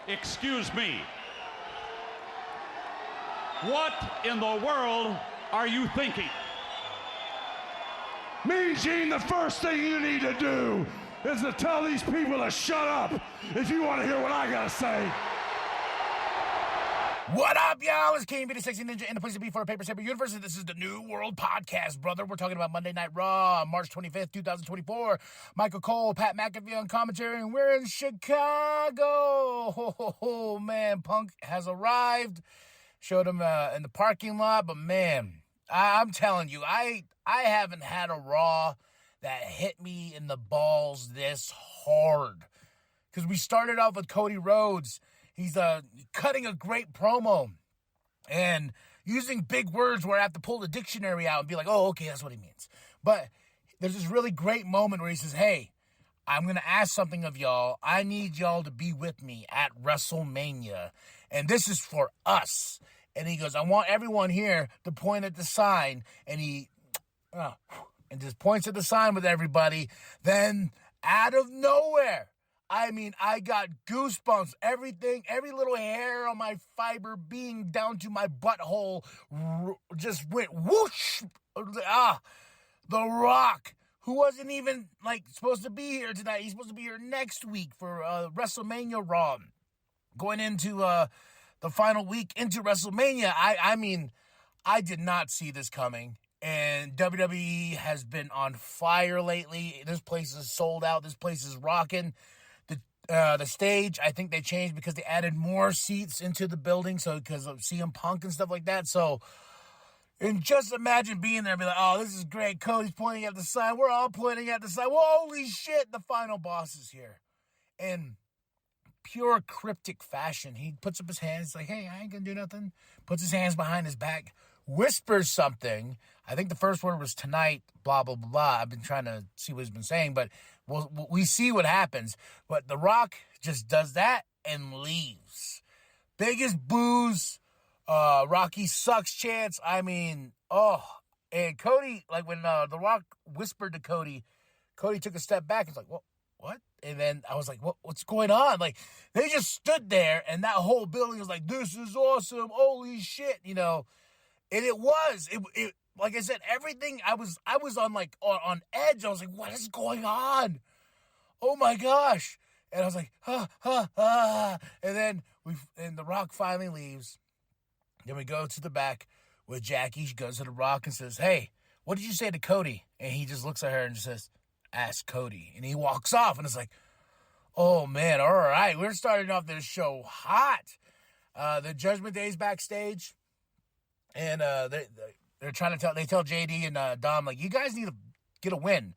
Excuse me. What in the world are you thinking? Mean Gene, the first thing you need to do is to tell these people to shut up if you want to hear what I gotta say. What up, y'all? It's King, the Sexy Ninja, and the place to be for a Paper Saber Universe. This is the New World Podcast, brother. We're talking about Monday Night Raw, March 25th, 2024. Michael Cole, Pat McAfee on commentary, and we're in Chicago. Oh, man, Punk has arrived. Showed him in the parking lot, but man, I'm telling you, I haven't had a Raw that hit me in the balls this hard. Because we started off with Cody Rhodes. He's cutting a great promo and using big words where I have to pull the dictionary out and be like, oh, okay, that's what he means. But there's this really great moment where he says, hey, I'm going to ask something of y'all. I need y'all to be with me at WrestleMania. And this is for us. And he goes, I want everyone here to point at the sign. And he just points at the sign with everybody. Then out of nowhere, I mean, I got goosebumps. Everything, every little hair on my fiber being down to my butthole just went whoosh. The Rock, who wasn't even supposed to be here tonight. He's supposed to be here next week for WrestleMania Raw. Going into the final week into WrestleMania. I mean, I did not see this coming. And WWE has been on fire lately. This place is sold out. This place is rocking. The stage, I think they changed because they added more seats into the building, so because of CM Punk and stuff like that. So, and just imagine being there and be like, oh, this is great. Cody's pointing at the sign. We're all pointing at the sign. Well, holy shit, the final boss is here. In pure cryptic fashion, he puts up his hands like, hey, I ain't gonna do nothing. Puts his hands behind his back, whispers something. I think the first word was tonight, blah, blah, blah, blah. I've been trying to see what he's been saying, but we see what happens. But The Rock just does that and leaves. Biggest boos, Rocky sucks chance. I mean, and Cody, like when The Rock whispered to Cody, Cody took a step back and was like, what? And then I was like, what's going on? Like, they just stood there, and that whole building was like, this is awesome, holy shit, you know. And it was, like I said, everything, I was on on edge. I was like, what is going on? Oh my gosh. And I was like, And then The Rock finally leaves. Then we go to the back with Jackie. She goes to The Rock and says, hey, what did you say to Cody? And he just looks at her and just says, ask Cody. And he walks off, and it's like, oh man, all right. We're starting off this show hot. The Judgment Day's backstage. And they're trying to they tell JD and Dom, like, you guys need to get a win.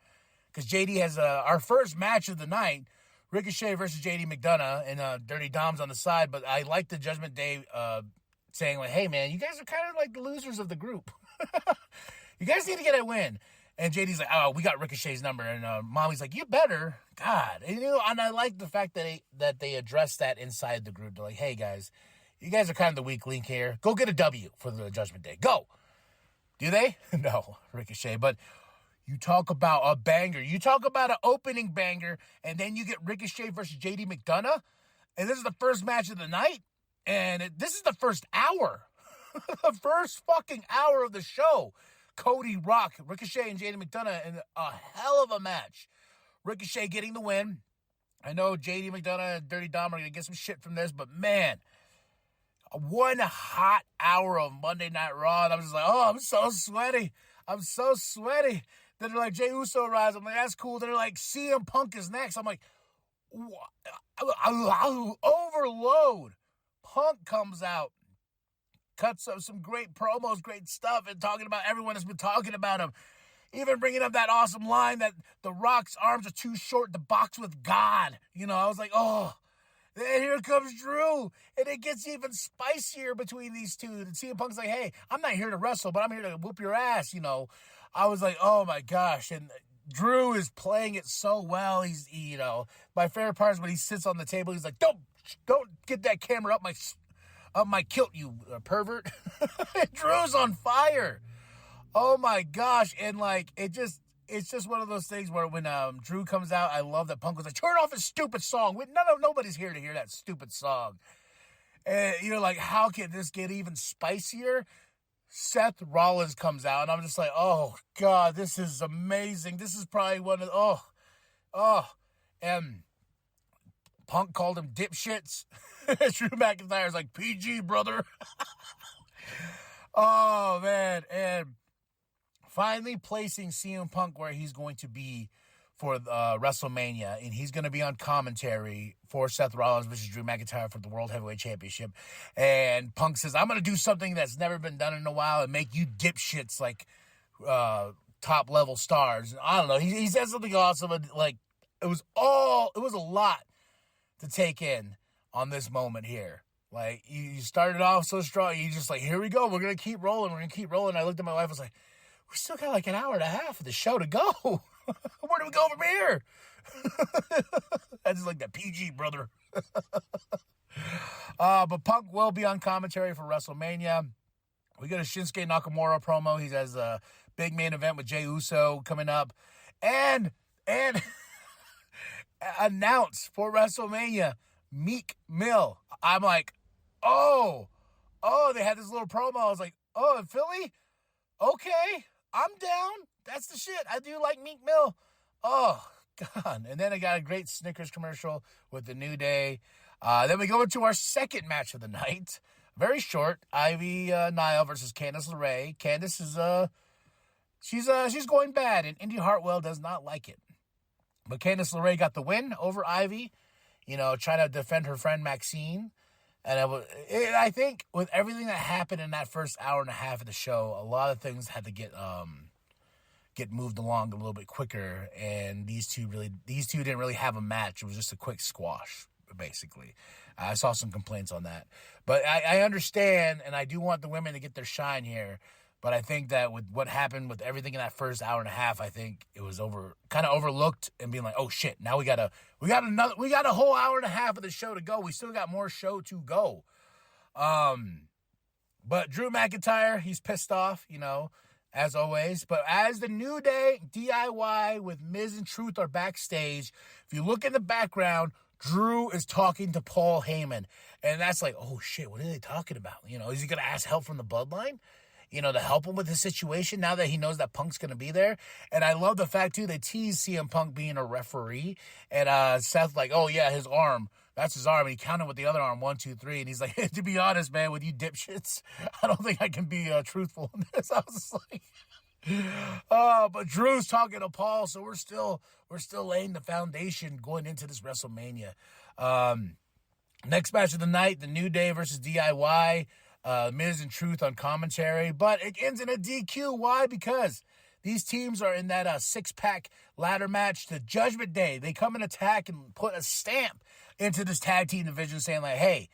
Because JD has our first match of the night, Ricochet versus JD McDonough, and Dirty Dom's on the side. But I like the Judgment Day saying, like, hey, man, you guys are kind of like the losers of the group. You guys need to get a win. And JD's like, oh, we got Ricochet's number. And Mommy's like, you better. God. And, and I like the fact that they addressed that inside the group. They're like, hey, guys, you guys are kind of the weak link here. Go get a W for the Judgment Day. Go. Do they? No, Ricochet. But you talk about a banger. You talk about an opening banger, and then you get Ricochet versus JD McDonough. And this is the first match of the night. And this is the first hour. The first fucking hour of the show. Cody, Rock, Ricochet, and JD McDonough in a hell of a match. Ricochet getting the win. I know JD McDonough and Dirty Dom are going to get some shit from this, but man, one hot hour of Monday Night Raw, and I'm just like, oh, I'm so sweaty. I'm so sweaty. Then they're like, Jey Uso arrives. I'm like, that's cool. Then they're like, CM Punk is next. I'm like, overload. Punk comes out. Cuts up some great promos, great stuff, and talking about everyone has been talking about him. Even bringing up that awesome line that The Rock's arms are too short to box with God. I was like, oh. Then here comes Drew. And it gets even spicier between these two. And CM Punk's like, hey, I'm not here to wrestle, but I'm here to whoop your ass, I was like, oh my gosh. And Drew is playing it so well. He's, my favorite part is when he sits on the table. He's like, don't get that camera up my kilt, you pervert. Drew's on fire. Oh my gosh. And it just, it's just one of those things where when Drew comes out, I love that Punk was like, turn off his stupid song. Nobody's here to hear that stupid song. And you're like, how can this get even spicier? Seth Rollins comes out, and I'm just like, oh, God, this is amazing. This is probably one of, and Punk called him dipshits. Drew McIntyre's like, PG, brother. Oh, man, and finally placing CM Punk where he's going to be for WrestleMania, and he's going to be on commentary for Seth Rollins versus Drew McIntyre for the World Heavyweight Championship. And Punk says, I'm going to do something that's never been done in a while and make you dipshits like top-level stars. And I don't know. He said something awesome. Like, it was a lot to take in on this moment here. Like, you started off so strong. You just like, here we go. We're going to keep rolling. I looked at my wife. I was like, we still got like an hour and a half of the show to go. Where do we go from here? That's just like that PG, brother. But Punk will be on commentary for WrestleMania. We got a Shinsuke Nakamura promo. He has a big main event with Jey Uso coming up. And announce for WrestleMania, Meek Mill. I'm like, oh, they had this little promo. I was like, oh, in Philly? Okay, I'm down. That's the shit. I do like Meek Mill. Oh, God. And then I got a great Snickers commercial with the New Day. Then we go into our second match of the night. Very short. Ivy Nile versus Candice LeRae. Candice is she's going bad, and Indy Hartwell does not like it. But Candice LeRae got the win over Ivy, trying to defend her friend Maxine. And I think with everything that happened in that first hour and a half of the show, a lot of things had to get moved along a little bit quicker. And these two didn't really have a match. It was just a quick squash, basically. I saw some complaints on that. But I understand, and I do want the women to get their shine here. But I think that with what happened with everything in that first hour and a half, I think it was kind of overlooked and being like, oh shit, now we got a whole hour and a half of the show to go. We still got more show to go. But Drew McIntyre, he's pissed off, as always. But as the New Day DIY with Miz and Truth are backstage, if you look in the background, Drew is talking to Paul Heyman. And that's like, oh shit, what are they talking about? Is he going to ask help from the Bloodline? To help him with the situation now that he knows that Punk's going to be there. And I love the fact, too, they tease CM Punk being a referee. And Seth like, oh, yeah, his arm. That's his arm. And he counted with the other arm, 1, 2, 3. And he's like, to be honest, man, with you dipshits, I don't think I can be truthful in this. I was just like, but Drew's talking to Paul, so we're still laying the foundation going into this WrestleMania. Next match of the night, the New Day versus DIY. Miz and Truth on commentary, but it ends in a DQ. Why? Because these teams are in that six-pack ladder match. The Judgment Day, they come and attack and put a stamp into this tag team division saying like, hey,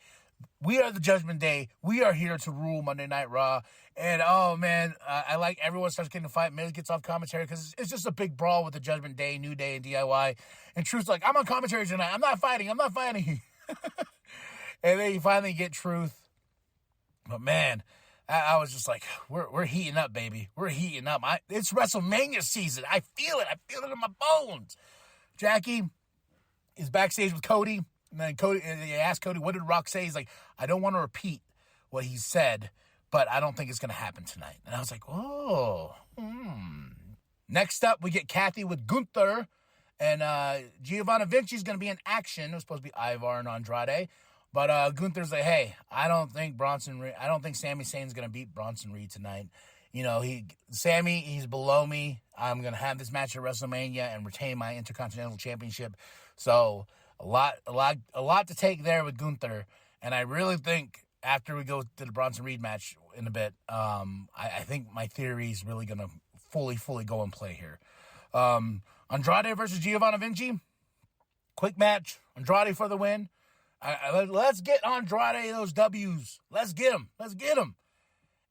we are the Judgment Day. We are here to rule Monday Night Raw. And, oh, man, I like everyone starts getting a fight. Miz gets off commentary because it's just a big brawl with the Judgment Day, New Day, and DIY. And Truth's like, I'm on commentary tonight. I'm not fighting. And then you finally get Truth. But, man, I was just like, we're heating up, baby. We're heating up. It's WrestleMania season. I feel it. I feel it in my bones. Jackie is backstage with Cody. And then they asked Cody, what did Rock say? He's like, I don't want to repeat what he said, but I don't think it's going to happen tonight. And I was like, oh. Next up, we get Kathy with Gunther. And Giovanna Vinci's going to be in action. It was supposed to be Ivar and Andrade. But Gunther's like, hey, I don't think Sami Zayn's going to beat Bronson Reed tonight. Sami, he's below me. I'm going to have this match at WrestleMania and retain my Intercontinental Championship. So a lot to take there with Gunther. And I really think after we go to the Bronson Reed match in a bit, I think my theory is really going to fully go and play here. Andrade versus Giovanna Vinci. Quick match. Andrade for the win. Let's get Andrade those W's. Let's get them.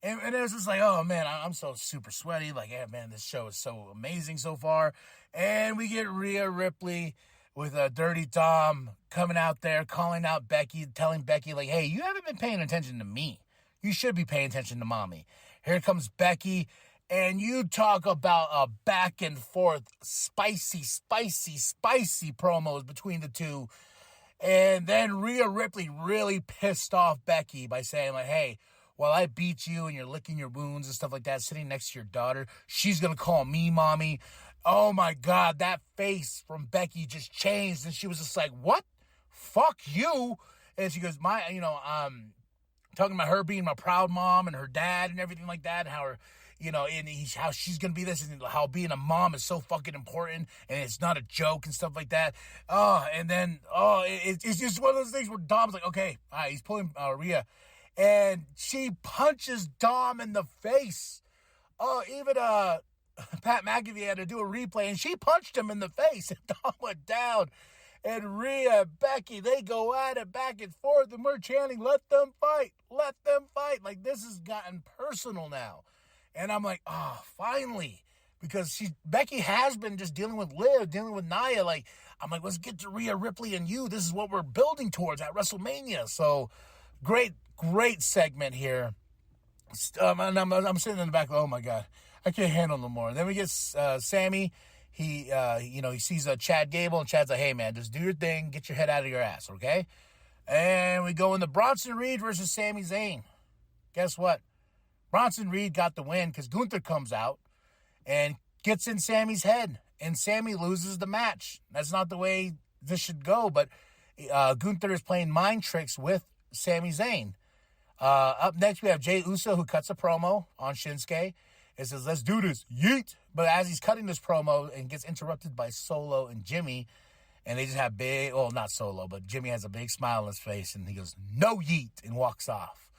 And it was just like, oh, man, I'm so super sweaty. Like, yeah, man, this show is so amazing so far. And we get Rhea Ripley with a Dirty Dom coming out there, calling out Becky, telling Becky, like, hey, you haven't been paying attention to me. You should be paying attention to mommy. Here comes Becky, And you talk about a back and forth, spicy promos between the two. And then Rhea Ripley really pissed off Becky by saying, like, hey, while I beat you and you're licking your wounds and stuff like that, sitting next to your daughter, she's going to call me mommy. Oh, my God, that face from Becky just changed. And she was just like, what? Fuck you. And she goes, talking about her being my proud mom and her dad and everything like that, and how her, how she's going to be this, and how being a mom is so fucking important, and it's not a joke and stuff like that. It's just one of those things where Dom's like, okay, all right, he's pulling Rhea, and she punches Dom in the face. Even Pat McAfee had to do a replay, and she punched him in the face, and Dom went down. And Rhea, Becky, they go at it back and forth, and we're chanting, let them fight, let them fight. Like, this has gotten personal now. And I'm like, finally. Because Becky has been just dealing with Liv, dealing with Nia. Like, I'm like, let's get to Rhea Ripley and you. This is what we're building towards at WrestleMania. So, great segment here. And I'm sitting in the back, oh my God, I can't handle no more. Then we get Sammy. He sees Chad Gable, and Chad's like, hey, man, just do your thing. Get your head out of your ass, okay? And we go into Bronson Reed versus Sami Zayn. Guess what? Bronson Reed got the win because Gunther comes out and gets in Sammy's head, and Sammy loses the match. That's not the way this should go, but Gunther is playing mind tricks with Sami Zayn. Up next, we have Jey Uso, who cuts a promo on Shinsuke. It says, let's do this, yeet. But as he's cutting this promo and gets interrupted by Solo and Jimmy, and they just have not Solo, but Jimmy has a big smile on his face, and he goes, no yeet, and walks off.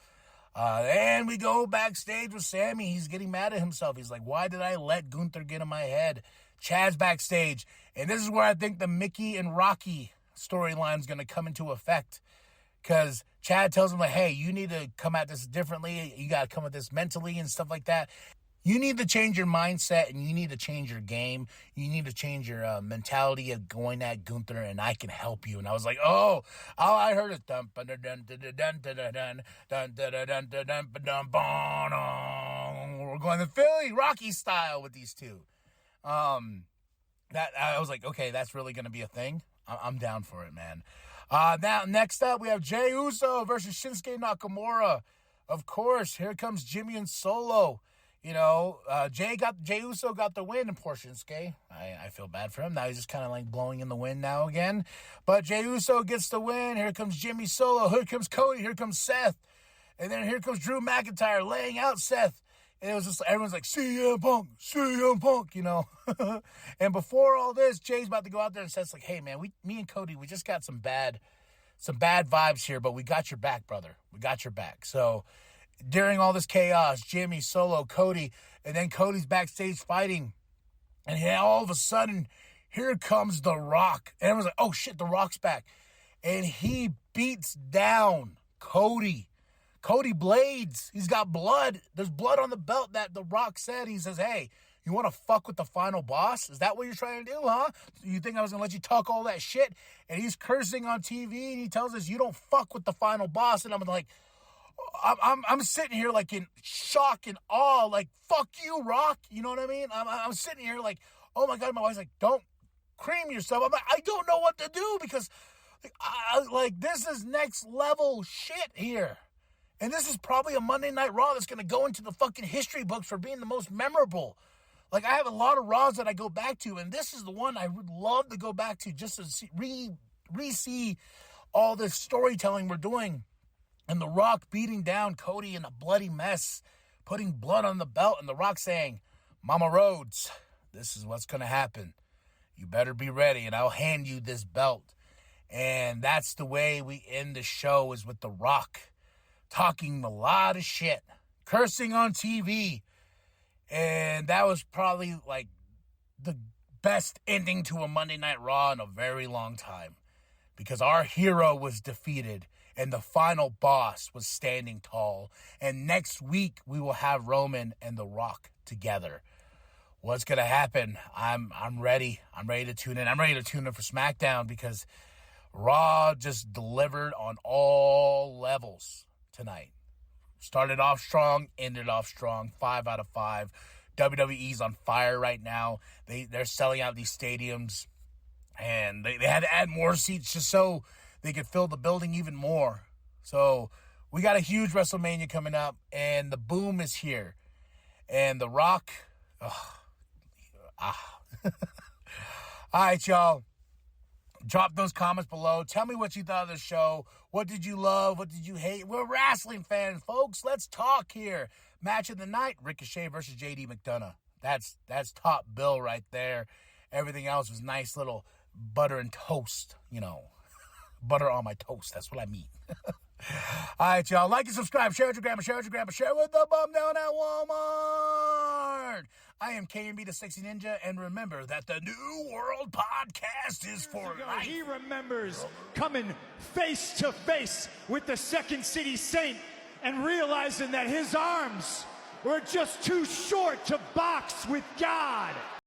And we go backstage with Sammy. He's getting mad at himself. He's like, why did I let Gunther get in my head? Chad's backstage. And this is where I think the Mickey and Rocky storyline is going to come into effect. Because Chad tells him, like, hey, you need to come at this differently. You got to come at this mentally and stuff like that. You need to change your mindset, and you need to change your game. You need to change your mentality of going at Gunther, and I can help you. And I was like, all I heard is dun dun dun dun dun dun dun dun dun dun dun. We're going to Philly Rocky style with these two. That I was like, okay, that's really going to be a thing. I'm down for it, man. Now next up, we have Jey Uso versus Shinsuke Nakamura. Of course, here comes Jimmy and Solo. Jey Uso got the win in poor Shinsuke. I feel bad for him. Now he's just kind of like blowing in the wind now again. But Jey Uso gets the win. Here comes Jimmy Solo. Here comes Cody. Here comes Seth. And then here comes Drew McIntyre laying out Seth. And it was just, everyone's like, CM Punk, And before all this, Jay's about to go out there and Seth's like, hey, man, me and Cody, we just got some bad vibes here, but we got your back, brother. We got your back. So during all this chaos, Jimmy, Solo, Cody, and then Cody's backstage fighting. And all of a sudden, here comes The Rock. And everyone's like, oh, shit, The Rock's back. And he beats down Cody. Cody blades. He's got blood. There's blood on the belt that The Rock said. He says, hey, you want to fuck with the final boss? Is that what you're trying to do, huh? You think I was going to let you talk all that shit? And he's cursing on TV, and he tells us, you don't fuck with the final boss. And I'm like, I'm sitting here like in shock and awe, like, fuck you, Rock. You know what I mean? I'm sitting here like, oh my God, my wife's like, don't cream yourself. I'm like, I don't know what to do because this is next level shit here. And this is probably a Monday Night Raw that's going to go into the fucking history books for being the most memorable. Like, I have a lot of Raws that I go back to, and this is the one I would love to go back to just to see, re-see all this storytelling we're doing. And The Rock beating down Cody in a bloody mess, putting blood on the belt, and The Rock saying, Mama Rhodes, this is what's going to happen. You better be ready, and I'll hand you this belt. And that's the way we end the show, is with The Rock talking a lot of shit, cursing on TV. And that was probably like the best ending to a Monday Night Raw in a very long time, because our hero was defeated and the final boss was standing tall. And next week we will have Roman and The Rock together. What's going to happen? I'm ready. I'm ready to tune in. I'm ready to tune in for SmackDown, because Raw just delivered on all levels tonight. Started off strong, ended off strong, 5 out of 5. WWE's on fire right now. They're selling out these stadiums, and they had to add more seats just so they could fill the building even more. So we got a huge WrestleMania coming up, and the boom is here. And The Rock, All right, y'all. Drop those comments below. Tell me what you thought of the show. What did you love? What did you hate? We're wrestling fans, folks. Let's talk here. Match of the night, Ricochet versus JD McDonough. That's top bill right there. Everything else was nice little butter and toast, Butter on my toast. That's what I mean. All right, y'all. Like and subscribe. Share with your grandma. Share with your grandpa. Share with the bum down at Walmart. I am KMB the Sexy Ninja, and remember that the New World Podcast is for life. He remembers coming face to face with the Second City Saint and realizing that his arms were just too short to box with God.